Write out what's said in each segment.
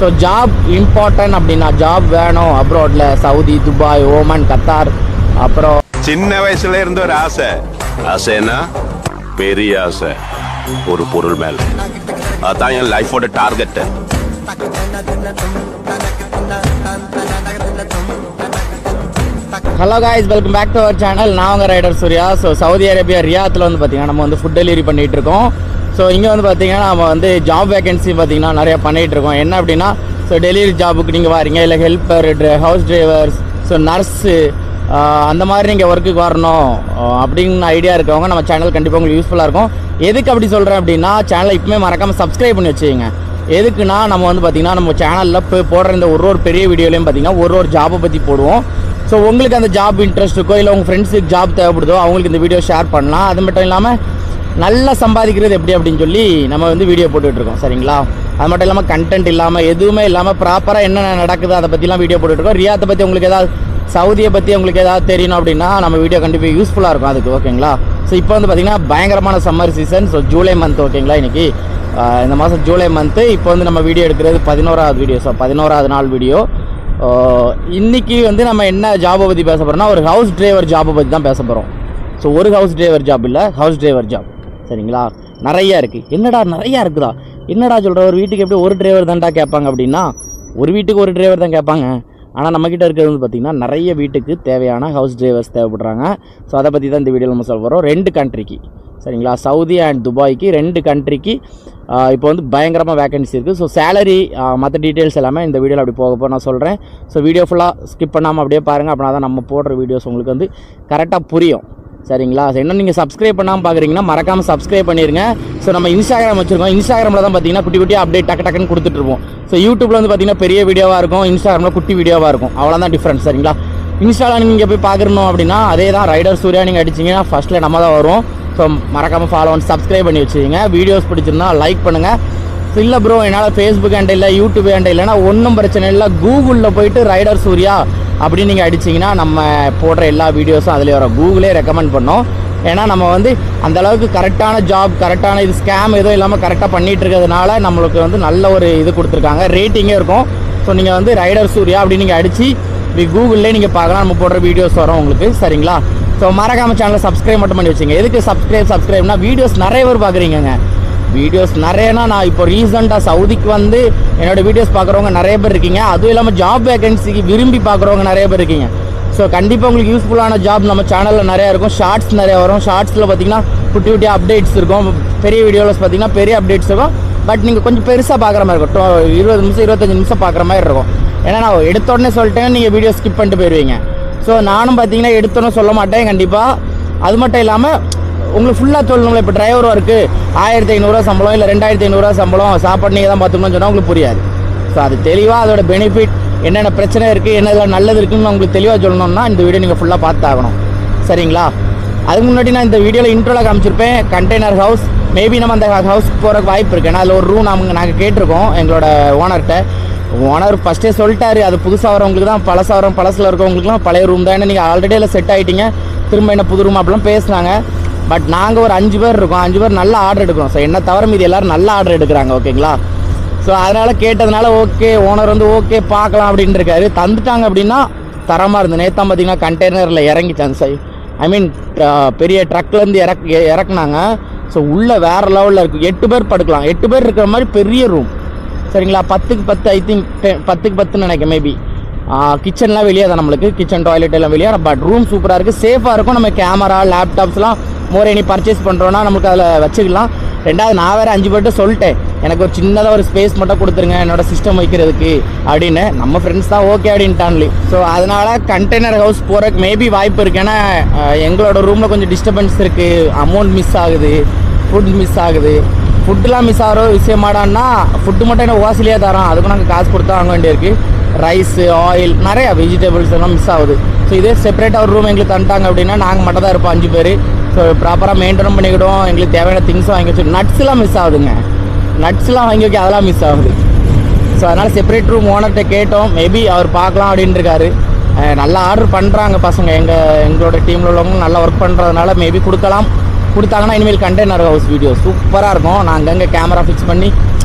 So job important அப்படின்னா job வேணும் அப்ராட்ல, Saudi, Dubai, Oman, Qatar. அப்புறம் சின்ன வயசுல இருந்த ஒரு ஆசைன்னா பெரிய ஆசை ஒரு பொருள் மேல. அதான் என் லைஃபோட target. Hello guys, welcome back to our channel. நான் உங்கள் ரைடர் சூர்யா. ஸோ சவுதி அரேபியா ரியாத்தில் வந்து பார்த்தீங்கன்னா நம்ம வந்து ஃபுட் டெலிவரி பண்ணிகிட்டு இருக்கோம். ஸோ இங்கே வந்து பார்த்தீங்கன்னா நம்ம வந்து ஜாப் வேகன்சி பார்த்தீங்கன்னா நிறையா பண்ணிகிட்டு இருக்கோம். என்ன அப்படின்னா, ஸோ டெலிவரி ஜாபுக்கு நீங்கள் வாரீங்க, இல்லை helper, house drivers, so nurse, அந்த மாதிரி நீங்கள் ஒர்க்குக்கு வரணும் அப்படின்னு ஐடியா இருக்கவங்க நம்ம சேனல் கண்டிப்பாக உங்களுக்கு யூஸ்ஃபுல்லாக இருக்கும். எதுக்கு அப்படி சொல்கிறேன் அப்படின்னா, சேனலை இப்போமே மறக்காமல் சப்ஸ்கிரைப் பண்ணி வச்சுக்கோங்க. எதுக்குன்னா நம்ம வந்து பார்த்திங்கன்னா நம்ம சேனலில் இப்போ போடுற இந்த ஒரு பெரிய வீடியோலையும் பார்த்திங்கன்னா ஒரு ஜாபை பற்றி போடுவோம். ஸோ உங்களுக்கு அந்த ஜாப் இன்ட்ரெஸ்ட் இருக்கோ, இல்லை உங்கள் ஃப்ரெண்ட்ஸுக்கு ஜாப் தேவைப்படுதோ அவங்களுக்கு இந்த வீடியோ ஷேர் பண்ணலாம். அது மட்டும் இல்லாமல் நல்லா சம்பாதிக்கிறது எப்படி அப்படின்னு சொல்லி நம்ம வந்து வீடியோ போட்டுட்ருக்கோம், சரிங்களா? அது மட்டும் இல்லாமல் கண்டென்ட் இல்லாமல் எதுவுமே இல்லாமல் ப்ராப்பராக என்னென்ன நடக்குது அதை பற்றிலாம் வீடியோ போட்டுட்ருக்கோம். ரியாத்தை பற்றி உங்களுக்கு ஏதாவது, சவுதியை பற்றி உங்களுக்கு ஏதாவது தெரியணும் அப்படின்னா நம்ம வீடியோ கண்டிப்பாக யூஸ்ஃபுல்லாக இருக்கும் அதுக்கு, ஓகேங்களா? ஸோ இப்போ வந்து பார்த்திங்கன்னா பயங்கரமான summer season. So July month, ஓகேங்களா? இன்றைக்கி இந்த மாதம் ஜூலை மந்த்து. இப்போ வந்து நம்ம வீடியோ எடுக்கிறது 11வது வீடியோ. ஸோ 11வது நாள் வீடியோ. இன்றைக்கி வந்து நம்ம என்ன ஜாபை பற்றி பேச போகிறோம்னா, ஒரு ஹவுஸ் டிரைவர் ஜாபை பற்றி தான் பேச போகிறோம். ஸோ ஒரு ஹவுஸ் டிரைவர் ஜாப் இல்லை, ஹவுஸ் டிரைவர் ஜாப், சரிங்களா? நிறையா இருக்குது. என்னடா நிறையா இருக்குதா, என்னடா சொல்கிற? ஒரு வீட்டுக்கு எப்படி ஒரு டிரைவர் தான்டா கேட்பாங்க அப்படின்னா, ஒரு வீட்டுக்கு ஒரு டிரைவர் தான் கேட்பாங்க. ஆனால் நம்மக்கிட்ட இருக்கிறது வந்து பார்த்திங்கன்னா நிறைய வீட்டுக்கு தேவையான ஹவுஸ் டிரைவர்ஸ் தேவைப்படுறாங்க. ஸோ அதை பற்றி தான் இந்த வீடியோவில் நம்ம சொல்ல போகிறோம். 2 கண்ட்ரிக்கு, சரிங்களா? சவுதி அண்ட் துபாய்க்கு 2 கண்ட்ரிக்கு இப்போ வந்து பயங்கரமாக வேகன்சி இருக்குது. ஸோ சேலரி மற்ற டீட்டெயில்ஸ் எல்லாமே இந்த வீடியோவில் அப்படி போக நான் சொல்கிறேன். ஸோ வீடியோ ஃபுல்லாக ஸ்கிப் பண்ணாமல் அப்படியே பாருங்கள். அப்படின்னா தான் நம்ம போடுற வீடியோஸ் உங்களுக்கு வந்து கரெக்டாக புரியும், சரிங்களா? இன்னும் நீங்கள் சப்ஸ்கிரைப் பண்ணாமல் பார்க்குறீங்கன்னா மறக்காமல் சப்ஸ்கிரைப் பண்ணிடுங்க. ஸோ நம்ம இன்ஸ்டாகிராம் வச்சுருக்கோம். இன்ஸ்டாகிராமில் தான் பார்த்தீங்கன்னா குட்டி குட்டியாக அப்டேட் டக்குன்னு கொடுத்துட்ருப்போம். ஸோ யூடியூப்பில் வந்து பார்த்தீங்கன்னா பெரிய வீடியோவாக இருக்கும், இன்ஸ்டாகிராமில் குட்டி வீடியோவாக இருக்கும். அவ்வளோதான் டிஃப்ரென்ஸ், சரிங்களா? இன்ஸ்டாவில் நீங்கள் போய் பார்க்கணும் அப்படின்னா அதே தான், ரைடர் சூர்யா நீங்கள் அடிச்சிங்கன்னா ஃபஸ்ட்டில் நம்ம தான் வரும். ஸோ மறக்காமல் ஃபாலோ பண்ணி சப்ஸ்கிரைப் பண்ணி வச்சுக்கோங்க. வீடியோஸ் பிடிச்சிருந்தா லைக் பண்ணுங்கள். ஸோ இல்லை ப்ரோ என்னால் ஃபேஸ்புக் ஹேண்டில் இல்லை, யூடியூப் ஹேண்டில் இல்லைன்னா ஒன்றும் பிரச்சனை இல்லை, கூகுளில் போய்ட்டு ரைடர் சூர்யா அப்படின்னு நீங்கள் அடிச்சிங்கன்னா நம்ம போடுற எல்லா வீடியோஸும் அதிலே வரும். கூகுளே ரெக்கமெண்ட் பண்ணோம். ஏன்னா நம்ம வந்து அந்தளவுக்கு கரெக்டான ஜாப், கரெக்டான இது ஸ்கேம் எதுவும் இல்லாமல் கரெக்டாக பண்ணிகிட்டு இருக்கிறதுனால நம்மளுக்கு வந்து நல்ல ஒரு இது கொடுத்துருக்காங்க, ரேட்டிங்கே இருக்கும். ஸோ நீங்கள் வந்து ரைடர் சூர்யா அப்படின்னு நீங்கள் அடித்து கூகுளிலே நீங்கள் பார்க்கலாம், நம்ம போடுற வீடியோஸ் வரும் உங்களுக்கு, சரிங்களா? ஸோ மறக்காமல் சேனலை சப்ஸ்கிரைப் மட்டும் பண்ணி வச்சுங்க. எதுக்கு சப்ஸ்கிரைப்னா வீடியோஸ் நிறைய பேர் பார்க்குறீங்க. வீடியோஸ் நிறையனா நான் இப்போ ரீசெண்டாக சவுதிக்கு வந்து என்னோடய வீடியோஸ் பார்க்குறவங்க நிறைய பேர் இருக்கீங்க. அதுவும் இல்லாமல் ஜாப் வேகன்சிக்கு விரும்பி பார்க்குறவங்க நிறைய பேர் இருக்கீங்க. ஸோ கண்டிப்பாக உங்களுக்கு யூஸ்ஃபுல்லான ஜாப் நம்ம சேனலில் நிறையா இருக்கும். ஷார்ட்ஸ் நிறையா வரும். ஷார்ட்ஸில் பார்த்தீங்கன்னா குட்டி குட்டி அப்டேட்ஸ் இருக்கும். பெரிய வீடியோவில் பார்த்தீங்கன்னா பெரிய அப்டேட்ஸ் இருக்கும். பட் நீங்கள் கொஞ்சம் பெருசாக பார்க்குற மாதிரி இருக்கும். 20 நிமிஷம் 25 நிமிஷம் பார்க்குற மாதிரி இருக்கும். ஏன்னா நான் எடுத்த உடனே சொல்லிட்டேன், நீங்கள் வீடியோ ஸ்கிப் பண்ணிட்டு போயிடுவீங்க. ஸோ நானும் பார்த்தீங்கன்னா எடுத்தோன்னு சொல்ல மாட்டேன் கண்டிப்பாக. அது மட்டும் இல்லாமல் உங்களுக்கு ஃபுல்லாக சொல்லணும்ல. இப்போ டிரைவர் ஒர்க்கு 1500 சம்பளம் இல்லை 2500 சம்பளம், சாப்பாடு நீங்கள் தான் பார்த்துக்கணும்னு சொன்னால் உங்களுக்கு புரியாது. ஸோ அது தெளிவாக அதோட பெனிஃபிட் என்னென்ன பிரச்சனை இருக்குது, என்ன நல்லது இருக்குதுன்னு உங்களுக்கு தெளிவாக சொல்லணும்னா இந்த வீடியோ நீங்கள் ஃபுல்லாக பார்த்தாகணும், சரிங்களா? அதுக்கு முன்னாடி நான் இந்த வீடியோவில் இன்ட்ரோவில் காமிச்சிருப்பேன் கண்டெய்னர் ஹவுஸ். மேபி நம்ம அந்த ஹவுஸ்க்கு போகிறக்கு வாய்ப்பு இருக்குது. ஏன்னா அதில் ஒரு ரூம் நாங்கள் கேட்டிருக்கோம் எங்களோட ஓனர்கிட்ட. ஓனர் ஃபஸ்ட்டே சொல்லிட்டாரு, அது புதுசாக வரவங்களுக்கு தான் பழசில் இருக்கவங்களுக்குலாம் பழைய ரூம் தான். ஏன்னா நீங்கள் ஆல்ரெடி அதில் செட் ஆகிட்டீங்க, திரும்ப என்ன புது ரூம் அப்படிலாம் பேசுனாங்க. பட் நாங்கள் ஒரு 5 பேர் இருக்கோம், 5 பேர் நல்ல ஆர்டர் எடுக்கிறோம். ஸோ என்ன தவிர மீது எல்லோரும் நல்ல ஆர்டர் எடுக்கிறாங்க, ஓகேங்களா? ஸோ அதனால் கேட்டதுனால ஓகே, ஓனர் வந்து ஓகே பார்க்கலாம் அப்படின்னு இருக்காரு. தந்துட்டாங்க அப்படின்னா தரமாக இருந்தது. நேற்று பார்த்தீங்கன்னா கண்டெய்னரில் இறங்கிட்டாங்க. பெரிய ட்ரக்லேருந்து இறக்குனாங்க. ஸோ உள்ளே வேறு லெவலில் இருக்குது. 8 பேர் படுக்கலாம். 8 பேர் இருக்கிற மாதிரி பெரிய ரூம், சரிங்களா? 10க்கு 10 ஐ திங்க் 10க்கு 10 நினைக்கிறேன் மேபி. கிச்சன்லாம் வெளியே தான், நம்மளுக்கு கிச்சன் டாய்லெட் எல்லாம் வெளியே. பட் ரூம் சூப்பராக இருக்குது, சேஃபாக இருக்கும். நம்ம கேமரா லேப்டாப்ஸ்லாம் எனி பர்ச்சேஸ் பண்ணுறோன்னா நமக்கு அதில் வச்சுக்கலாம். ரெண்டாவது நான் வேறு 5 பேர்கிட்ட சொல்லிட்டேன், எனக்கு ஒரு சின்னதாக ஒரு ஸ்பேஸ் மட்டும் கொடுத்துருங்க என்னோடய சிஸ்டம் வைக்கிறதுக்கு அப்படின்னு. நம்ம ஃப்ரெண்ட்ஸ் தான் ஓகே அப்படின்ட்டான்லி. ஸோ அதனால் கண்டெய்னர் ஹவுஸ் போகிறதுக்கு மேபி வாய்ப்பு இருக்குது. ஏன்னா எங்களோட ரூமில் கொஞ்சம் டிஸ்டர்பன்ஸ் இருக்குது, அமௌண்ட் மிஸ் ஆகுது, ஃபுட் மிஸ் ஆகுது. ஃபுட்டுலாம் மிஸ் ஆகிற விஷயமாடான்னா ஃபுட்டு மட்டும் என்ன ஓசிலியே தரோம், அதுக்கும் நாங்கள் காசு கொடுத்தா வாங்க வேண்டியிருக்கு. ரைஸு, ஆயில், நிறையா வெஜிடபிள்ஸ் எல்லாம் மிஸ் ஆகுது. ஸோ இதே செப்பரேட்டாக ஒரு ரூம் எங்களுக்கு தந்துட்டாங்க அப்படின்னா நாங்கள் மட்டும் தான் இருப்போம் 5 பேர். ஸோ ப்ராப்பராக மெயின்டைன் பண்ணிக்கிட்டோம். எங்களுக்கு தேவையான திங்ஸும் வாங்கி வச்சு, நட்ஸ்லாம் மிஸ் ஆகுதுங்க, நட்ஸ்லாம் வாங்கி வைக்க அதெல்லாம் மிஸ் ஆகுது. ஸோ அதனால் செப்பரேட் ரூம் ஓனர்கிட்ட கேட்டோம், மேபி அவர் பார்க்கலாம் அப்படின்னு இருக்காரு. நல்லா ஆர்டர் பண்ணுறாங்க பசங்க, எங்களோட டீமில் உள்ளவங்க நல்லா ஒர்க் பண்ணுறதுனால மேபி கொடுத்தாங்கன்னா இனிமேல் கண்டெய்னர் ஹவுஸ் வீடியோ சூப்பராக இருக்கும். நான் அங்கங்கே கேமரா ஃபிக்ஸ் பண்ணி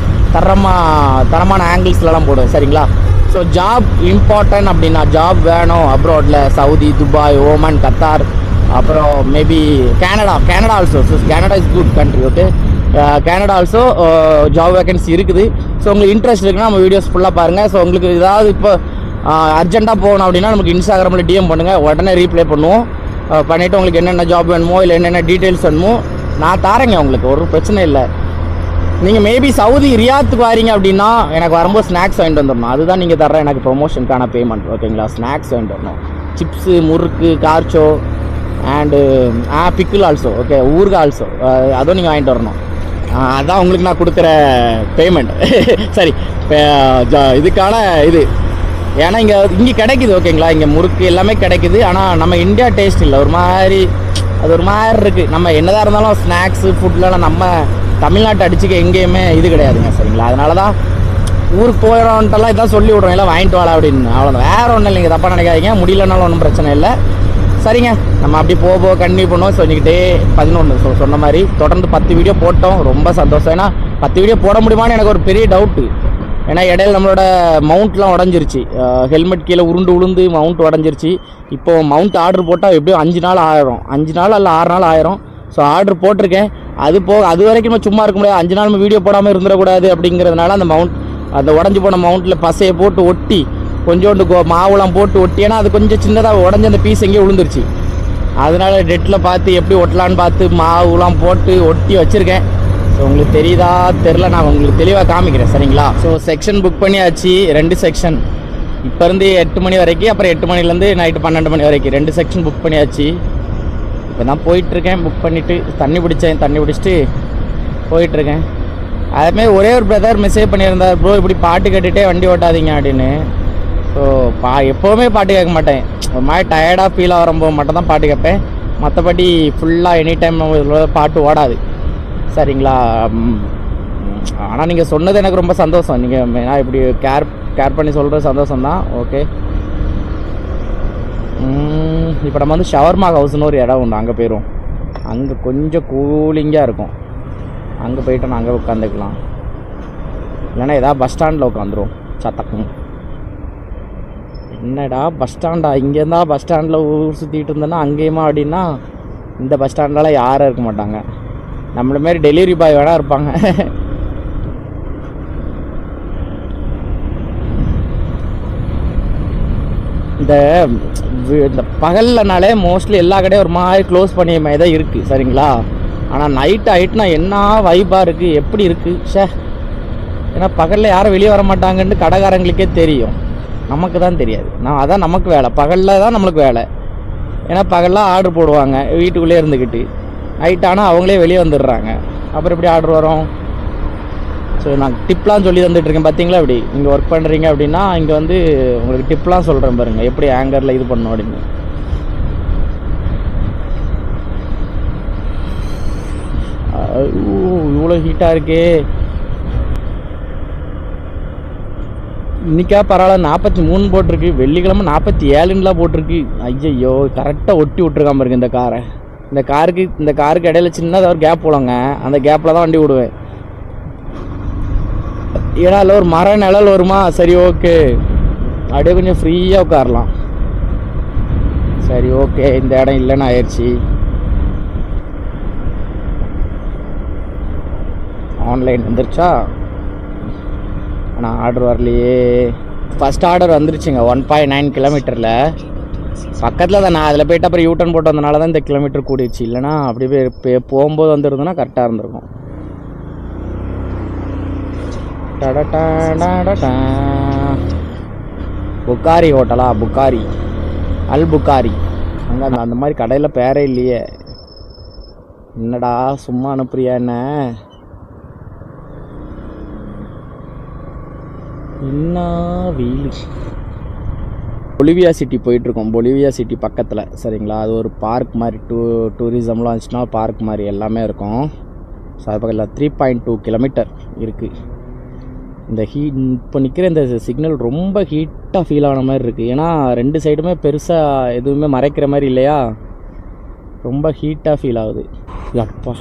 தரமான ஆங்கிள்ஸ்லலாம் போடுவேன் சரிங்களா. ஸோ ஜாப் இம்பார்ட்டன்ட் அப்படின்னா, ஜாப் வேணும் அப்ராடில், சவுதி, துபாய், ஓமன், கத்தார், அப்புறம் maybe Canada also. So Canada is good country. Okay, Canada also job vacancy இருக்குது. ஸோ உங்களுக்கு இன்ட்ரெஸ்ட் இருக்குன்னா நம்ம வீடியோஸ் ஃபுல்லாக பாருங்கள். ஸோ உங்களுக்கு ஏதாவது இப்போ அர்ஜென்ட்டாக போகணும் அப்படின்னா நமக்கு இன்ஸ்டாகிராமில் டிஎம் பண்ணுங்கள், உடனே ரீப்ளை பண்ணுவோம். பண்ணிவிட்டு உங்களுக்கு என்னென்ன ஜாப் வேணுமோ இல்லை என்னென்ன டீட்டெயில்ஸ் வேணுமோ நான் தாரேங்க, உங்களுக்கு ஒரு பிரச்சனை இல்லை. நீங்கள் மேபி சவுதி ரியாத்துக்கு வாரீங்க அப்படின்னா எனக்கு வரும்போது ஸ்நாக்ஸ் வாங்கிட்டு வந்துடணும். அதுதான் நீங்கள் தர்ற எனக்கு ப்ரொமோஷனுக்கான பேமெண்ட். ஓகேங்களா, ஸ்நாக்ஸ் வாங்கிட்டு வரணும். சிப்ஸு, முறுக்கு, கார்ச்சோ அண்டு பிக்கிள் ஆல்சோ. ஓகே, ஊறுகாய் ஆல்சோ, அதுவும் நீங்கள் வாங்கிட்டு வரணும். அதான் உங்களுக்கு நான் கொடுக்குற பேமெண்ட். சரி, இதுக்கான இது ஏன்னா இங்கே கிடைக்குது. ஓகேங்களா, இங்கே முறுக்கு எல்லாமே கிடைக்குது. ஆனால் நம்ம இந்தியா டேஸ்ட் இல்லை, ஒரு மாதிரி அது ஒரு மாதிரி இருக்குது. நம்ம என்னதான் இருந்தாலும் ஸ்நாக்ஸு ஃபுட்லாம் நம்ம தமிழ்நாட்டை அடிச்சுக்க எங்கேயுமே இது கிடையாதுங்க சரிங்களா. அதனால தான் ஊருக்கு போகிறோன்ட்டெல்லாம் இதான் சொல்லி விட்றோம், எல்லாம் வாங்கிட்டு வாழ அப்படின்னு. அவ்வளோதான், வேறு ஒன்றும் இல்லைங்க, தப்பாக நினைக்காதீங்க. முடியலனாலும் ஒன்றும் பிரச்சனை இல்லை. சரிங்க, நம்ம அப்படி போக கண்டினியூ பண்ணுவோம். சொல்லிக்கிட்டே 11 சொன்ன மாதிரி தொடர்ந்து 10 வீடியோ போட்டோம். ரொம்ப சந்தோஷம். ஏன்னா 10 வீடியோ போட முடியுமான்னு எனக்கு ஒரு பெரிய டவுட்டு. ஏன்னா இடையில நம்மளோட மவுண்ட்லாம் உடஞ்சிருச்சு, ஹெல்மெட் கீழே உருண்டு உளுந்து மவுண்ட் உடஞ்சிருச்சு. இப்போது மவுண்ட் ஆர்டர் போட்டால் எப்படியும் 5 நாள் ஆயிரும், 5 நாள் அல்ல 6 நாள் ஆயிரும். ஸோ ஆர்டர் போட்டிருக்கேன். அது போக அது வரைக்கும் நம்ம சும்மா இருக்க முடியாது, 5 நாள் நம்ம வீடியோ போடாமல் இருந்துடக்கூடாது. அப்படிங்கிறதுனால அந்த உடஞ்சி போன மவுண்ட்டில் பசையை போட்டு ஒட்டி, கொஞ்சோண்டு மாவுலாம் போட்டு ஒட்டி, ஏன்னா அது கொஞ்சம் சின்னதாக உடஞ்சி அந்த பீஸ் எங்கேயும் விழுந்துருச்சு. அதனால் நெட்டில் பார்த்து எப்படி ஒட்டலான்னு பார்த்து மாவுலாம் போட்டு ஒட்டி வச்சுருக்கேன். ஸோ உங்களுக்கு தெரியுதா தெரில, நான் உங்களுக்கு தெளிவாக காமிக்கிறேன் சரிங்களா. ஸோ செக்ஷன் புக் பண்ணியாச்சு, 2 செக்ஷன். இப்போ இருந்து 8 மணி வரைக்கும், அப்புறம் 8 மணிலேருந்து நைட்டு 12 மணி வரைக்கும் 2 செக்ஷன் புக் பண்ணியாச்சு. இப்போ தான் போயிட்டுருக்கேன். புக் பண்ணிவிட்டு தண்ணி பிடிச்சிட்டு போயிட்டுருக்கேன். அதுமாதிரி ஒரே ஒரு பிரதர் மெசேஜ் பண்ணியிருந்தார், ப்ரோ இப்படி பாட்டு கேட்டுகிட்டே வண்டி ஓட்டாதீங்க அப்படின்னு. ஸோ எப்போவுமே பாட்டு கேட்க மாட்டேன், ஒரு மாதிரி டயர்டாக ஃபீல் ஆகிறப்போ மட்டும் தான் பாட்டு கேட்பேன். மற்றபடி ஃபுல்லாக எனி டைம் பாட்டு ஓடாது சரிங்களா. ஆனால் நீங்கள் சொன்னது எனக்கு ரொம்ப சந்தோஷம். நீங்கள் நான் இப்படி கேர் பண்ணி சொல்கிறது சந்தோஷம் தான். ஓகே, இப்போ நம்ம வந்து ஷவர்மா ஹவுஸ்னு ஒரு இடம் உண்டு, அங்கே போயிடும். அங்கே கொஞ்சம் கூலிங்காக இருக்கும், அங்கே போயிட்டு நான் அங்கே உட்காந்துக்கலாம். இல்லைன்னா ஏதாவது பஸ் ஸ்டாண்டில் உட்காந்துரும் சத்தக்கும். என்னடா பஸ் ஸ்டாண்டா, இங்கேருந்தா பஸ் ஸ்டாண்டில் ஊர் சுற்றிட்டு இருந்தேன்னா அங்கேயுமா அப்படின்னா, இந்த பஸ் ஸ்டாண்டெலாம் யாரும் இருக்க மாட்டாங்க, நம்மள மாரி டெலிவரி பாய் வேணா இருப்பாங்க. இந்த பகல்லனாலே மோஸ்ட்லி எல்லா கடையும் ஒரு மாதிரி க்ளோஸ் பண்ணிய மாதிரி தான் இருக்குது சரிங்களா. ஆனால் நைட் ஆகிட்டுனா என்ன வைப்பாக இருக்குது, எப்படி இருக்குது ஷே. ஏன்னா பகலில் யாரும் வெளியே வர மாட்டாங்கன்னு கடைக்காரங்களுக்கே தெரியும், நமக்கு தான் தெரியாது. அதான் நமக்கு வேலை, பகலில் தான் நம்மளுக்கு வேலை. ஏன்னா பகலில் ஆர்டர் போடுவாங்க வீட்டுக்குள்ளே இருந்துக்கிட்டு, நைட் ஆனால் அவங்களே வெளியே வந்துடுறாங்க. அப்புறம் எப்படி ஆர்டர் வரும். ஸோ நான் டிப்லாம் சொல்லி தந்துட்டுருக்கேன் பார்த்தீங்களா. இப்படி நீங்கள் ஒர்க் பண்ணுறீங்க அப்படின்னா இங்கே வந்து உங்களுக்கு டிப்லாம் சொல்கிறேன் பாருங்கள், எப்படி ஆங்கரில் இது பண்ணணும் அப்படின்னு. இவ்வளோ ஹீட்டாக இருக்கே. இன்றைக்கா பரவாயில்ல 43 போட்டிருக்கு, வெள்ளிக்கிழமை 47லாம் போட்டிருக்கு. ஐயோ, கரெக்டாக ஒட்டி விட்ருக்காம இருக்குது இந்த காரை. இந்த காருக்கு இடையில சின்னதாக ஒரு கேப் போலங்க, அந்த கேப்பில் தான் வண்டி விடுவேன். ஏன்னா அதில் ஒரு மர நிழல் வருமா, சரி ஓகே அப்படியே கொஞ்சம் ஃப்ரீயாக உட்காரலாம். சரி ஓகே, இந்த இடம் இல்லைன்னு ஆயிடுச்சு. ஆன்லைன் வந்துருச்சா, ஆனால் ஆர்டர் வரலையே. ஃபஸ்ட் ஆர்டர் வந்துருச்சுங்க 1.9 கிலோமீட்டரில் பக்கத்தில் தான். நான் அதில் போய்ட்டு அப்புறம் யூட்டன் போட்டு வந்தனால தான் இந்த கிலோமீட்டர் கூடிடுச்சு. இல்லைனா அப்படியே போகும்போது வந்துருந்ததுன்னா கரெக்டாக இருந்திருக்கும். புக்காரி ஹோட்டலா, புக்காரி அல் புக்காரி. அங்கே அந்த மாதிரி கடையில் பேரே இல்லையே. என்னடா சும்மா அனுப்புறியா என்ன? என்ன வெயில். பொலிவியா சிட்டி போயிட்டுருக்கோம். பொலிவியா சிட்டி பக்கத்தில் சரிங்களா. அது ஒரு பார்க் மாதிரி, டூரிசம்லாம் வந்துச்சுன்னா பார்க் மாதிரி எல்லாமே இருக்கும். ஸோ அது பக்கத்தில் 3.2 கிலோமீட்டர் இருக்குது. இந்த இப்போ நிற்கிற இந்த சிக்னல் ரொம்ப ஹீட்டாக ஃபீல் ஆன மாதிரி இருக்குது. ஏன்னா 2 சைடுமே பெருசாக எதுவுமே மறைக்கிற மாதிரி இல்லையா, ரொம்ப ஹீட்டாக ஃபீல் ஆகுது. அப்பா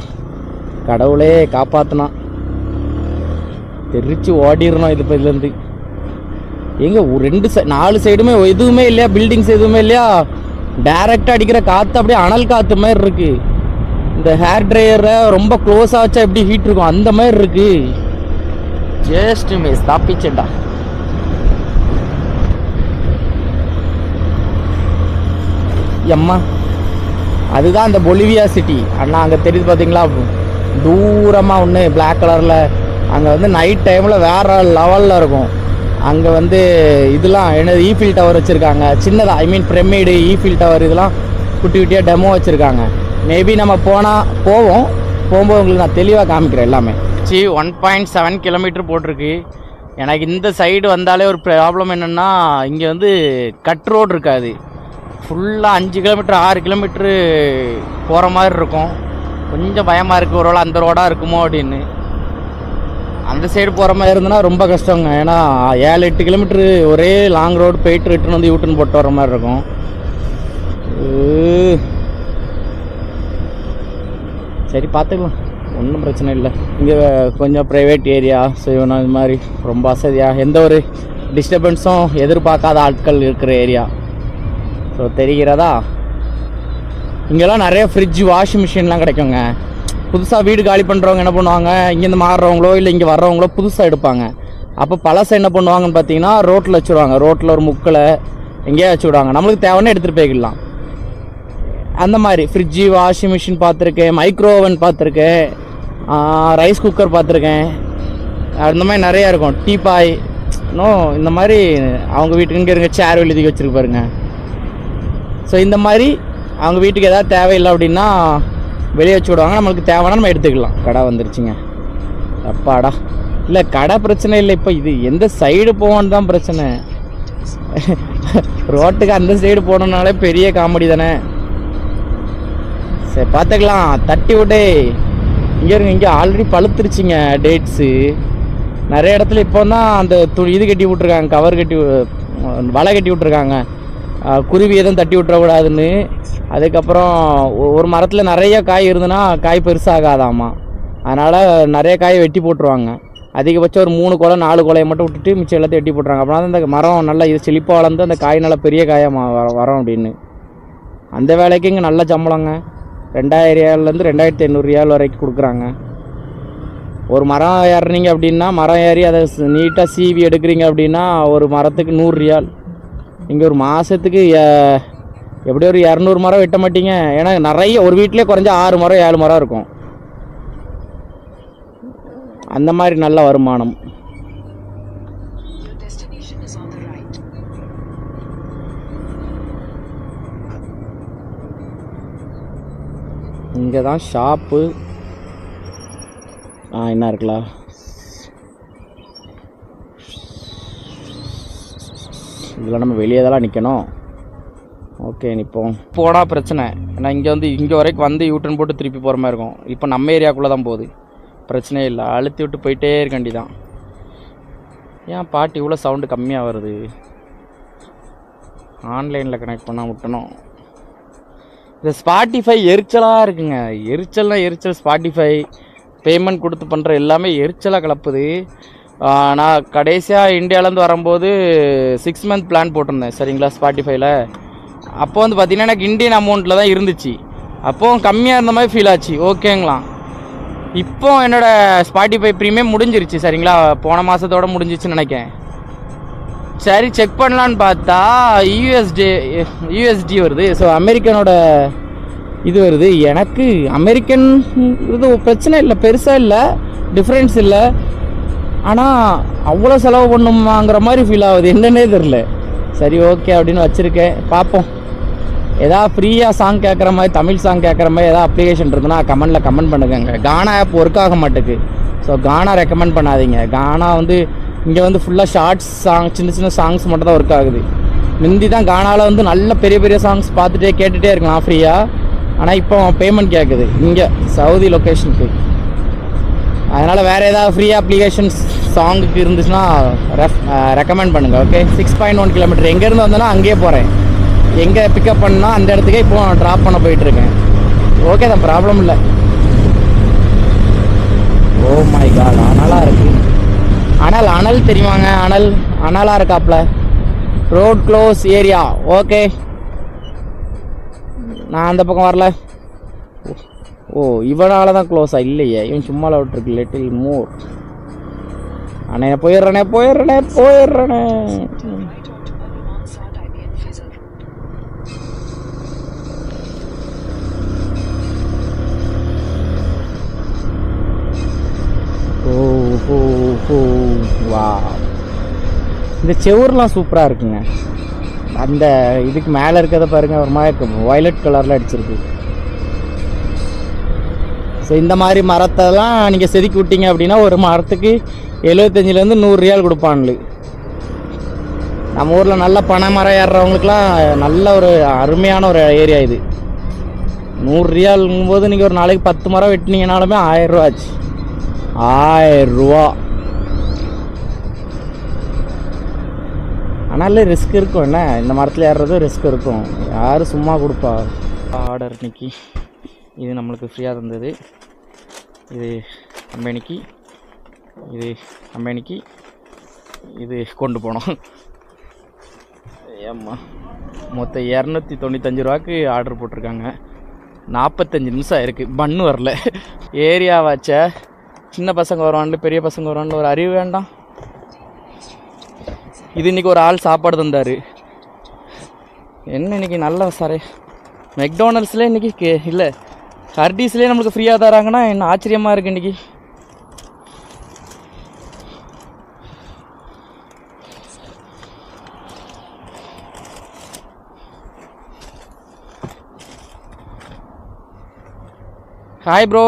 கடவுளே காப்பாற்றினா. தெரிச்சு ஓடிடணும் இது இப்போ இதுலேருந்து. எங்க ஒரு 4 சைடுமே எதுவுமே இல்லையா, பில்டிங்ஸ் எதுவுமே இல்லையா, டைரெக்டாக அடிக்கிற காற்று அப்படியே அனல் காற்று மாதிரி இருக்கு. இந்த ஹேர் ட்ரையரை ரொம்ப க்ளோஸாக வச்சா எப்படி ஹீட் இருக்கும் அந்த மாதிரி இருக்கு. ஜஸ்ட் மிஸ் தப்பிச்சேன்டா. எம்மா அதுதான் அந்த பொலிவியா சிட்டி அண்ணா, அங்கே தெரியுது பார்த்தீங்களா தூரமாக ஒன்று பிளாக் கலரில். அங்கே வந்து நைட் டைமில் வேறு லெவலில் இருக்கும். அங்கே வந்து இதெல்லாம் என்னது ஈஃபில் டவர் வச்சுருக்காங்க சின்னதாக, ஐ மீன் பிரமிடு, ஈஃபில் டவர் இதெல்லாம் குட்டி குட்டியாக டெமோ வச்சுருக்காங்க. மேபி நம்ம போகும்போது உங்களுக்கு நான் தெளிவாக காமிக்கிறேன் எல்லாமே. 1.7 கிலோமீட்டர் போட்டிருக்கு. எனக்கு இந்த சைடு வந்தாலே ஒரு ப்ராப்ளம் என்னென்னா, இங்கே வந்து கட் ரோடு இருக்காது. ஃபுல்லாக 5 கிலோமீட்டர் 6 கிலோமீட்ரு போகிற மாதிரி இருக்கும். கொஞ்சம் பயமாக இருக்குது, ஒரு வேளை அந்த ரோடாக இருக்குமோ அப்படின்னு. அந்த சைடு போகிற மாதிரி இருந்ததுன்னா ரொம்ப கஷ்டங்க. ஏன்னா 7-8 கிலோமீட்ரு ஒரே லாங் ரோடு போயிட்டு ரிட்டன் வந்து யூட்டன் போட்டு வர மாதிரி இருக்கும். சரி பார்த்துக்கலாம், ஒன்றும் பிரச்சனை இல்லை. இங்கே கொஞ்சம் ப்ரைவேட் ஏரியா, ஸோ இவனை இது மாதிரி ரொம்ப வசதியாக எந்த ஒரு டிஸ்டர்பன்ஸும் எதிர்பார்க்காத ஆட்கள் இருக்கிற ஏரியா. ஸோ தெரிகிறதா, இங்கெல்லாம் நிறைய ஃப்ரிட்ஜ், வாஷிங் மிஷின்லாம் கிடைக்குங்க. புதுசாக வீடு காலி பண்ணுறவங்க என்ன பண்ணுவாங்க, இங்கேருந்து மாறுறவங்களோ இல்லை இங்கே வர்றவங்களோ புதுசாக எடுப்பாங்க. அப்போ பழசை என்ன பண்ணுவாங்கன்னு பார்த்தீங்கன்னா ரோட்டில் வச்சுருவாங்க. ரோட்டில் ஒரு முக்கில் எங்கேயா வச்சு விடுவாங்க. நம்மளுக்கு தேவைன்னு எடுத்துகிட்டு போய்க்கலாம். அந்த மாதிரி ஃப்ரிட்ஜு, வாஷிங் மிஷின் பார்த்துருக்கேன், மைக்ரோ ஓவன் பார்த்துருக்கேன், ரைஸ் குக்கர் பார்த்துருக்கேன். அந்த மாதிரி நிறையா இருக்கும். டீபாய் இந்த மாதிரி அவங்க வீட்டுக்கு இங்கே இருக்க சேர் எழுதி வச்சுருக்கு பாருங்க. ஸோ இந்த மாதிரி அவங்க வீட்டுக்கு எதாவது தேவையில்லை அப்படின்னா வெளியே வச்சு விடுவாங்க. நம்மளுக்கு தேவைன்னா நம்ம எடுத்துக்கலாம். கடை வந்துருச்சுங்க, அப்பாடா. இல்லை கடை பிரச்சனை இல்லை, இப்போ இது எந்த சைடு போவோன்னு தான் பிரச்சனை. ரோட்டுக்கு அந்த சைடு போனோம்னாலே பெரிய காமெடி தானே. சரி பார்த்துக்கலாம், தட்டி விட்டே. இங்கே இருங்க, இங்கே ஆல்ரெடி பழுத்துருச்சுங்க டேட்ஸு நிறைய இடத்துல. இப்போ தான் அந்த இது கட்டி விட்ருக்காங்க, கவர் கட்டி வலை கட்டி விட்ருக்காங்க, குருவி எதுவும் தட்டி விட்டுறக்கூடாதுன்னு. அதுக்கப்புறம் ஒரு மரத்தில் நிறைய காய் இருந்ததுன்னா காய் பெருசாகாதாமா, அதனால் நிறைய காயை வெட்டி போட்டுருவாங்க. அதிகபட்சம் ஒரு 3 குலை 4 குலையை மட்டும் விட்டுட்டு மிச்சம் எல்லாத்தையும் வெட்டி போட்டுருவாங்க. அப்படின்னா தான் அந்த மரம் நல்லா இது செழிப்பாக வளர்ந்து அந்த காய் நல்லா பெரிய காயாக வரும் அப்படின்னு. அந்த வேலைக்கு இங்கே நல்ல சம்பளங்க. 2000 ரியால்லேருந்து 2500 ரியால் வரைக்கும் கொடுக்குறாங்க. ஒரு மரம் ஏறுறீங்க அப்படின்னா, மரம் ஏறி அதை நீட்டாக சீவி எடுக்கிறீங்க அப்படின்னா ஒரு மரத்துக்கு 100 ரியால். இங்கே ஒரு மாதத்துக்கு எப்படி ஒரு 200 மரம் வெட்ட மாட்டீங்க. ஏன்னா நிறைய ஒரு வீட்டிலே குறைஞ்ச 6 மரம் 7 மரம் இருக்கும். அந்த மாதிரி நல்ல வருமானம். இங்கே தான் ஷாப்பு. என்ன இருக்கலாம், இதில் நம்ம வெளியே தான் நிற்கணும். ஓகே நிற்போம். போனால் பிரச்சனை, ஏன்னா இங்கே வரைக்கும் வந்து யூட்டன் போட்டு திருப்பி போகிற மாதிரி இருக்கும். இப்போ நம்ம ஏரியாக்குள்ளே தான் போகுது, பிரச்சனையே இல்லை. அழுத்தி விட்டு போயிட்டே இருக்காண்டி தான். ஏன் பாட்டு இவ்வளோ சவுண்டு கம்மியாக வருது? ஆன்லைனில் கனெக்ட் பண்ணால் விட்டணும். இந்த ஸ்பாட்டிஃபை எரிச்சலாக இருக்குங்க. எரிச்சல். ஸ்பாட்டிஃபை பேமெண்ட் கொடுத்து பண்ணுற எல்லாமே எரிச்சலாக கலப்புது. நான் கடைசியாக இந்தியாவிலேருந்து வரும்போது 6 மந்த் பிளான் போட்டிருந்தேன் சரிங்களா ஸ்பாட்டிஃபைல. அப்போ வந்து பார்த்திங்கன்னா எனக்கு இந்தியன் அமௌண்ட்டில் தான் இருந்துச்சு. அப்போது கம்மியாக இருந்த மாதிரி ஃபீல் ஆச்சு, ஓகேங்களா. இப்போ என்னோடய ஸ்பாட்டிஃபை ப்ரீமியம் முடிஞ்சிருச்சு சரிங்களா, போன மாதத்தோடு முடிஞ்சிச்சுன்னு நினைக்கிறேன். சரி செக் பண்ணலான்னு பார்த்தா யூஎஸ்டி வருது. ஸோ அமெரிக்கனோட இது வருது. எனக்கு அமெரிக்கன் இது பிரச்சனை இல்லை, பெருசாக இல்லை, டிஃப்ரென்ஸ் இல்லை. ஆனால் அவ்வளோ செலவு பண்ணுமாங்கிற மாதிரி ஃபீல் ஆகுது, என்னன்னே தெரில. சரி ஓகே அப்படின்னு வச்சுருக்கேன், பார்ப்போம். எதாவது ஃப்ரீயாக சாங் கேட்குற மாதிரி, தமிழ் சாங் கேட்குற மாதிரி எதாவது அப்ளிகேஷன் இருக்குன்னா கமெண்ட் பண்ணுங்க. கானா ஆப் ஒர்க் ஆக மாட்டேங்குது. ஸோ கானா ரெக்கமெண்ட் பண்ணாதீங்க. கானா வந்து இங்கே வந்து ஃபுல்லாக ஷார்ட்ஸ் சாங், சின்ன சாங்ஸ் மட்டும் தான் ஒர்க் ஆகுது. முந்தி தான் கானாவில் வந்து நல்ல பெரிய சாங்ஸ் பார்த்துட்டே கேட்டுகிட்டே இருக்கலாம் ஃப்ரீயாக. ஆனால் இப்போ பேமெண்ட் கேட்குது இங்கே சவுதி லொக்கேஷனுக்கு. அதனால் வேறு ஏதாவது ஃப்ரீ அப்ளிகேஷன்ஸ் சாங்குக்கு இருந்துச்சுன்னா ரெக்கமெண்ட் பண்ணுங்கள். ஓகே 6.1 கிலோமீட்டர் எங்கேருந்து வந்தேன்னா அங்கேயே போகிறேன். எங்கே பிக்கப் பண்ணால் அந்த இடத்துக்கே இப்போ ட்ராப் பண்ண போயிட்டுருக்கேன். ஓகே தான், ப்ராப்ளம் இல்லை. ஓ மை காட், நல்லா இருக்குது. அனல் தெரியுமாங்க? அனலாக இருக்காப்ல. Road close area. ஓகே, நான் அந்த பக்கம் வரல. ஓ, இவனால தான் க்ளோஸா? இல்லையே, இவன் சும்மா விட்டுருக்கு. Little more. அண்ணே போயிடுறேனே. வா, இந்த செவுர்லாம் சூப்பராக இருக்குங்க. அந்த இதுக்கு மேலே இருக்கிறத பாருங்க, ஒரு மாதிரி வயலட் கலரில் அடிச்சிருக்கு. ஸோ இந்த மாதிரி மரத்தெல்லாம் நீங்கள் செதுக்கி விட்டீங்க அப்படின்னா ஒரு மரத்துக்கு 75 100 ரியால் கொடுப்பான்லு. நம்ம ஊரில் நல்ல பனை மரம் ஏறுறவங்களுக்குலாம் நல்ல ஒரு அருமையான ஒரு ஏரியா இது. 100 ரியால்ங்கும் போது நீங்கள் ஒரு நாளைக்கு 10 மரம் வெட்டினீங்கனாலுமே 1000 ரூபா ஆச்சு. 1000 ரூபா. ஆனாலும் ரிஸ்க் இருக்கும். என்ன, இந்த மரத்தில் ஏறுறதும் ரிஸ்க் இருக்கும். யாரும் சும்மா கொடுப்பா? ஆர்டர் இன்னைக்கு இது நம்மளுக்கு ஃப்ரீயாக இருந்தது. இது கம்பெனிக்கு, இது கொண்டு போனோம். ஏம்மா, மொத்தம் 295 ரூபாய்க்கு ஆர்டர் போட்டிருக்காங்க. 45 நிமிஷம் ஆயிருக்கு, பன்னு வரல. ஏரியாவாச்ச சின்ன பசங்க வருவான்ல, பெரிய பசங்க வருவான்ல, ஒரு அறிவு வேண்டாம். இது இன்றைக்கி ஒரு ஆள் சாப்பாடு தந்தார். என்ன இன்றைக்கி நல்ல சாரே, மெக்டானல்ஸில் இன்றைக்கி இல்லை, ஹர்டீஸ்லேயே நம்மளுக்கு ஃப்ரீயாக தராங்கன்னா என்ன ஆச்சரியமாக இருக்குது இன்றைக்கி. Hi bro.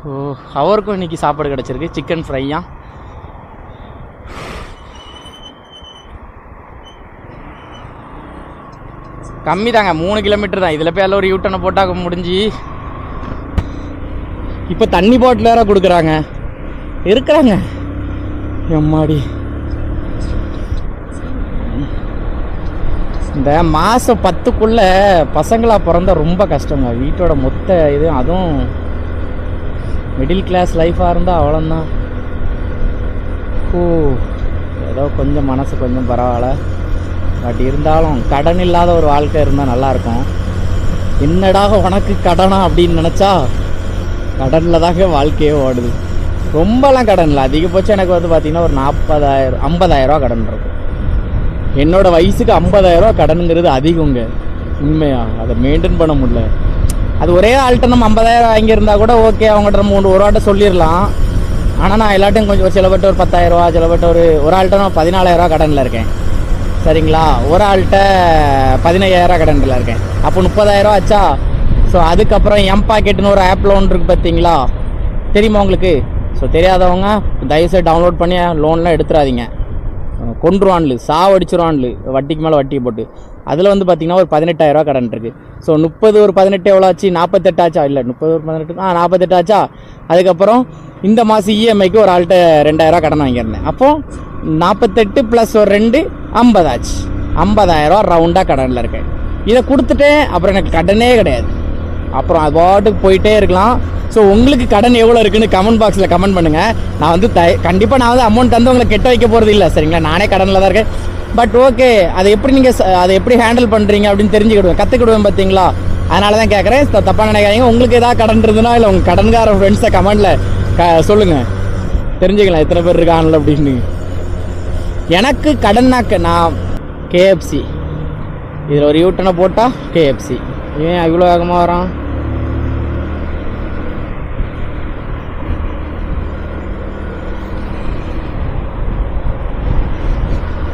ஓ, அவருக்கும் இன்றைக்கி சாப்பாடு கிடச்சிருக்கு. சிக்கன் ஃப்ரையா. கம்மி தாங்க, 3 கிலோமீட்டர் தான். இதில் போய் அதில் ஒரு யூட்டனை போட்டாக்க முடிஞ்சு. இப்போ தண்ணி பாட்டில் வேறு கொடுக்குறாங்க. இருக்கிறாங்க எம்மாடி. இந்த மாதம் 10க்குள்ளே பசங்களாக பிறந்தா ரொம்ப கஷ்டங்க. வீட்டோட மொத்த இது, அதுவும் மிடில் கிளாஸ் லைஃபாக இருந்தால் அவ்வளோந்தான். ஏதோ கொஞ்சம் மனசு கொஞ்சம் பரவாயில்ல. பட் இருந்தாலும் கடன் இல்லாத ஒரு வாழ்க்கை இருந்தால் நல்லாயிருக்கும். என்னடா உனக்கு கடனா அப்படின்னு நினச்சா கடனில் தாங்க வாழ்க்கையே ஓடுது. ரொம்பலாம் கடன் இல்லை. அதிகபட்சம் எனக்கு வந்து பார்த்திங்கன்னா ஒரு 50,000 ரூபா கடன் இருக்கும். என்னோடய வயசுக்கு 50,000 ரூபா கடனுங்கிறது அதிகங்க. உண்மையாக அதை மெயின்டைன் பண்ண முடியல. அது ஒரே ஆள்கிட்ட நம்ம 50,000 வாங்கியிருந்தா கூட ஓகே, அவங்கள்ட்ட நம்ம ஒரு வாட்டை சொல்லிடலாம். ஆனால் நான் எல்லாட்டையும் கொஞ்சம் சிலபட்ட ஒரு 10,000 ரூபா, சிலபட்ட ஒரு ஆள்கிட்ட நான் 14,000 ரூபா கடனில் இருக்கேன். சரிங்களா, ஒரு ஆள்கிட்ட 15,000 ரூபா கடனில் இருக்கேன். அப்போ 30,000 ரூபா ஆச்சா. ஸோ அதுக்கப்புறம் எம் பாக்கெட்டுன்னு ஒரு ஆப் லோன் இருக்குது பார்த்தீங்களா, தெரியுமா உங்களுக்கு? ஸோ தெரியாதவங்க தயவுசெய்து டவுன்லோட் பண்ணி லோன்லாம் எடுத்துடாதீங்க. கொண்டுருவான்லு, சாவடிச்சிருவான்லு, வட்டிக்கு மேலே வட்டியை போட்டு. அதில் வந்து பார்த்திங்கன்னா ஒரு 18,000 ரூபா கடன் இருக்குது. ஸோ 30 ஒரு 18 எவ்வளோ ஆச்சு? 48 ஆச்சா? இல்லை 30 ஒரு 18 48 ஆச்சா. அதுக்கப்புறம் இந்த மாதம் இஎம்ஐக்கு ஒரு ஆள்கிட்ட 2,000 ரூபா கடன் வாங்கியிருந்தேன். அப்போது 48 + ஒரு 2 50 ஆச்சு. 50,000 ரூபா ரவுண்டாக கடனில் இருக்கேன். இதை கொடுத்துட்டேன், அப்புறம் எனக்கு கடனே கிடையாது. அப்புறம் அது பாட்டுக்கு போயிட்டே இருக்கலாம். ஸோ உங்களுக்கு கடன் எவ்வளோ இருக்குன்னு கமெண்ட் பாக்ஸில் கமெண்ட் பண்ணுங்கள். நான் வந்து கண்டிப்பாக நான் வந்து அமௌண்ட் வந்து உங்களை கெட்ட வைக்க போகிறது இல்லை. சரிங்களா, நானே கடனில் தான் இருக்கேன். பட் ஓகே, அதை எப்படி ஹேண்டில் பண்ணுறீங்க அப்படின்னு தெரிஞ்சுக்கிடுவேன், கற்றுக்கிடுவேன் பார்த்தீங்களா. அதனால தான் கேட்குறேன். தப்பாக நினைக்காதீங்க. உங்களுக்கு எதாவது கடன் இருந்ததுன்னா இல்லை உங்கள் கடன்கார ஃப்ரெண்ட்ஸை கமெண்டில் சொல்லுங்கள், தெரிஞ்சுக்கலாம் எத்தனை பேர் இருக்காங்கல்ல அப்படின்னு. எனக்கு கடன்னாக்க நான் KFC, இதில் ஒரு யூட்டனை போட்டால் KFC. ஏன் இவ்வளோ வேகமாக வரான்?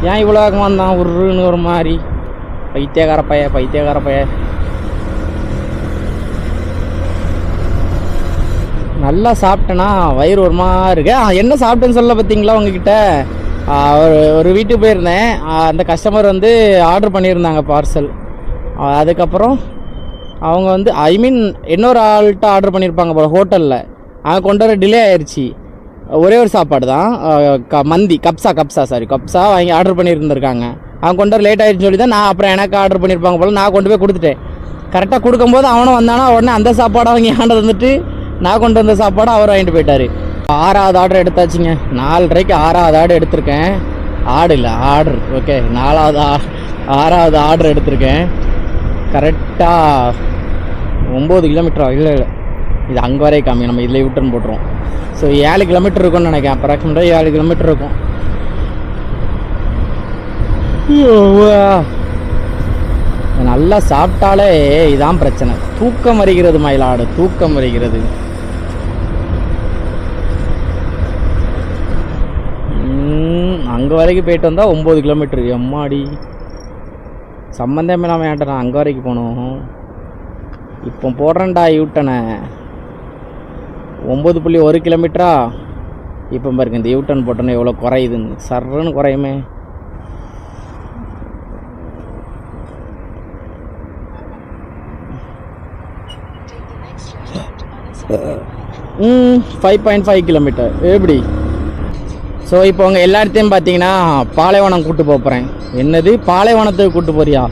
ஏன் இவ்வளோ வேகமாக இருந்தான்? உருன்னு ஒரு மாதிரி பைத்தியக்கார பைய. நல்லா சாப்பிட்டேன்னா வயிறு ஒரு மாதிரி இருக்கு. என்ன சாப்பிட்டேன்னு சொல்ல பார்த்தீங்களா உங்ககிட்ட? ஒரு வீட்டுக்கு போயிருந்தேன். அந்த கஸ்டமர் வந்து ஆர்டர் பண்ணியிருந்தாங்க பார்சல். அதுக்கப்புறம் அவங்க வந்து இன்னொரு ஆள்கிட்ட ஆர்டர் பண்ணியிருப்பாங்க போல ஹோட்டலில். அவங்க கொண்டு வர டிலே ஆயிடுச்சு. ஒரே ஒரு சாப்பாடு தான், மந்தி கப்ஸா வாங்கி ஆர்டர் பண்ணியிருந்துருக்காங்க. அவங்க கொண்டு வர லேட் ஆகிடுச்சு சொல்லி தான் நான் அப்புறம் எனக்கு ஆர்டர் பண்ணியிருப்பாங்க போல் நான் கொண்டு போய் கொடுத்துட்டேன். கரெக்டாக கொடுக்கும்போது அவனும் வந்தானா, உடனே அந்த சாப்பாடை அவங்க ஆண்டை வந்துட்டு நான் கொண்டு வந்த சாப்பாடு அவர் வாங்கிட்டு போயிட்டார். 6வது ஆர்டர் எடுத்தாச்சுங்க. 4:30க்கு 6வது ஆர்டர் எடுத்திருக்கேன். ஆர்டர் இல்லை ஆர்டர். ஓகே, 6வது ஆர்டர் எடுத்திருக்கேன். கரெக்டாக 9 கிலோமீட்டர். இல்லை இது அங்கே வரையே காமி, நம்ம இதில் யூட்டர்ன் போட்டுருவோம். ஸோ 7 கிலோமீட்டர் இருக்கும்னு நினைக்கிறேன். அப்ராக்சிமேட்டாக 7 கிலோமீட்டர் இருக்கும். நல்லா சாப்பிட்டாலே இதான் பிரச்சனை. தூக்கம் வருகிறது மயிலாடு, தூக்கம் வருகிறது. அங்கே வரைக்கும் போயிட்டு வந்தால் 9 கிலோமீட்டர். எம்மாடி சம்மந்தமே இல்லாமல் ஏன்ட்ட நான் அங்கே வரைக்கும் போகணும். இப்போ போடுறேன்டா யூட்டனை. 9.1 கிலோமீட்டரா. இப்போ பாருங்க இந்த யூட்டன் போட்டோன்னே எவ்வளோ குறையுதுன்னு. சர்றன்னு குறையுமே. 5.5 கிலோமீட்டர் எப்படி. ஸோ இப்போ அவங்க எல்லாத்தையும் பார்த்தீங்கன்னா பாலைவனம் கூட்டு போகிறேன். என்னது பாலைவனத்துக்கு கூட்டு போறியா?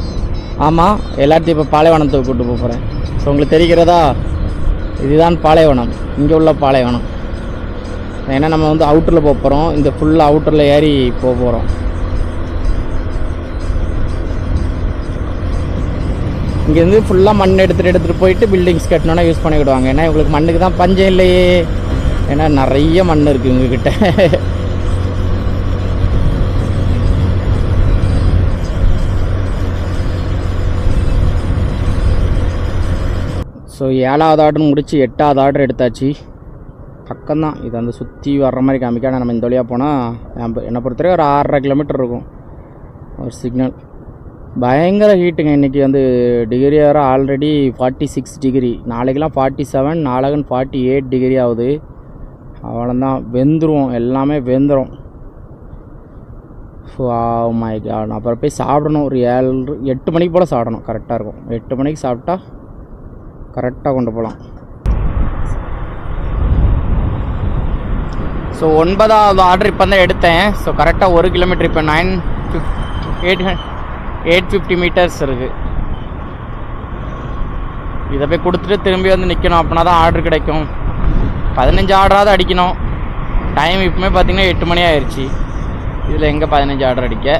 ஆமாம், எல்லாத்தையும் இப்போ பாலைவனத்துக்கு கூட்டு போகிறேன். ஸோ உங்களுக்கு தெரிகிறதா, இதுதான் பாலைவனம். இங்கே உள்ள பாலைவனம். ஏன்னா நம்ம வந்து அவுட்டரில் போக போகிறோம். இந்த ஃபுல்லாக அவுட்டரில் ஏறி போக போகிறோம். இங்கேருந்து ஃபுல்லாக மண் எடுத்துகிட்டு போயிட்டு பில்டிங்ஸ் கட்டணுன்னா யூஸ் பண்ணிக்கிடுவாங்க. ஏன்னா இவங்களுக்கு மண்ணுக்கு தான் பஞ்சம் இல்லையே. ஏன்னா நிறைய மண் இருக்குது இவங்கக்கிட்ட. ஸோ 7வது ஆர்டர் முடித்து 8வது ஆர்டர் எடுத்தாச்சு. பக்கம்தான் இது. அந்த சுற்றி வர்ற மாதிரி காமிக்க. ஆனால் நம்ம இந்த வழியாக போனால் என்னை பொறுத்தவரை ஒரு 6.5 கிலோமீட்டர் இருக்கும். ஒரு சிக்னல் பயங்கர ஹீட்டுங்க. இன்றைக்கி வந்து டிகிரி வேறு ஆல்ரெடி 46 டிகிரி. நாளைக்கெலாம் 47, நாளைக்குன்னு 48 டிகிரி ஆகுது. அவ்வளோதான், வெந்துருவோம், எல்லாமே வெந்துடும். So my God. அப்புறம் போய் சாப்பிடணும். ஒரு 8 மணிக்கு போல் சாப்பிடணும். கரெக்டாக இருக்கும். 8 மணிக்கு சாப்பிட்டா கரெக்டாக கொண்டு போகலாம். ஸோ 9வது ஆர்டர் இப்போ தான் எடுத்தேன். ஸோ கரெக்டாக 1 கிலோமீட்டர் இப்போ 850 மீட்டர்ஸ் இருக்குது. இதை போய் கொடுத்துட்டு திரும்பி வந்து நிற்கணும். அப்படின்னா தான் ஆர்டர் கிடைக்கும். 15 ஆர்டராவது அடிக்கணும். டைம் இப்போமே பார்த்திங்கன்னா 8 மணி ஆயிடுச்சு. இதில் எங்கே 15 ஆர்டர் அடிக்க.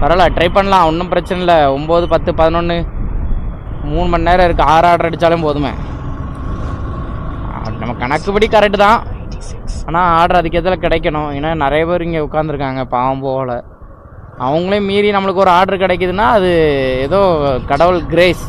பரவாயில்ல, ட்ரை பண்ணலாம், ஒன்றும் பிரச்சனை இல்லை. 9, 10, 11 3 மணி நேரம் இருக்குது. 6 ஆர்டர் அடித்தாலும் போதுமே. நம்ம கணக்குப்படி கரெக்டு தான். ஆனால் ஆர்டர் அதுக்கேற்ற கிடைக்கணும். ஏன்னா நிறைய பேர் இங்கே உட்காந்துருக்காங்க பாவம் போகல. அவங்களே மீறி நம்மளுக்கு ஒரு ஆர்டர் கிடைக்குதுன்னா அது ஏதோ கடவுள் கிரேஸ்.